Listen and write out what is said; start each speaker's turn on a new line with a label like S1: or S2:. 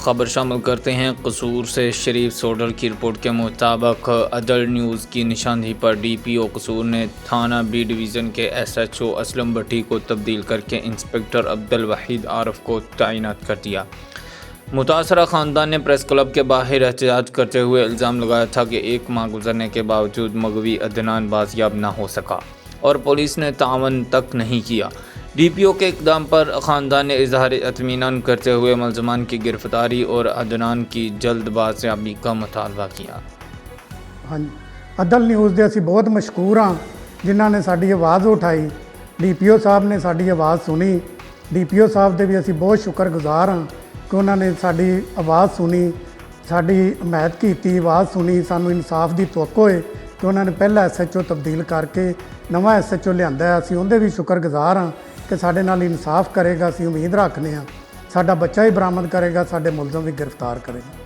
S1: خبر شامل کرتے ہیں۔ قصور سے شریف سوڈر کی رپورٹ کے مطابق عدل نیوز کی نشاندہی پر ڈی پی او قصور نے تھانہ بی ڈویژن کے ایس ایچ او اسلم بٹی کو تبدیل کر کے انسپکٹر عبدالوحید عارف کو تعینات کر دیا۔ متاثرہ خاندان نے پریس کلب کے باہر احتجاج کرتے ہوئے الزام لگایا تھا کہ 1 ماہ گزرنے کے باوجود مغوی عدنان بازیاب نہ ہو سکا اور پولیس نے تعاون تک نہیں کیا۔ ڈی پی او کے اقدام پر خاندان نے اظہار اطمینان کرتے ہوئے ملزمان کی گرفتاری اور عدنان کی جلد بازیابی کا مطالبہ کیا۔
S2: ہاں جی، عدل نیوز ਦੇ ਅਸੀਂ ਬਹੁਤ ਮਸ਼ਕੂਰ ਹਾਂ ਜਿਨ੍ਹਾਂ ਨੇ ਸਾਡੀ ਆਵਾਜ਼ ਉਠਾਈ। ਡੀਪੀਓ ਸਾਹਿਬ ਨੇ ਸਾਡੀ ਆਵਾਜ਼ ਸੁਣੀ। ਡੀਪੀਓ ਸਾਹਿਬ ਦੇ ਵੀ ਅਸੀਂ ਬਹੁਤ ਸ਼ੁਕਰਗੁਜ਼ਾਰ ਹਾਂ ਕਿ ਉਹਨਾਂ ਨੇ ਸਾਡੀ ਆਵਾਜ਼ ਸੁਣੀ, ਸਾਡੀ ਹਮਾਇਤ ਕੀਤੀ, ਆਵਾਜ਼ ਸੁਣੀ। ਸਾਨੂੰ ਇਨਸਾਫ ਦੀ ਤਵੱਕੋ ਹੈ ਕਿ ਉਹਨਾਂ ਨੇ ਪਹਿਲਾ ਐਸਐਚਓ ਤਬਦੀਲ ਕਰਕੇ ਨਵਾਂ ਐਸਐਚਓ ਲਿਆਂਦਾ। ਅਸੀਂ ਉਹਦੇ ਵੀ ਸ਼ੁਕਰਗੁਜ਼ਾਰ ਹਾਂ ਕਿ ਸਾਡੇ ਨਾਲ ਇਨਸਾਫ ਕਰੇਗਾ। ਅਸੀਂ ਉਮੀਦ ਰੱਖਦੇ ਹਾਂ ਸਾਡਾ ਬੱਚਾ ਹੀ ਬਰਾਮਦ ਕਰੇਗਾ, ਸਾਡੇ ਮੁਲਜ਼ਮ ਵੀ ਗ੍ਰਿਫਤਾਰ ਕਰੇਗਾ।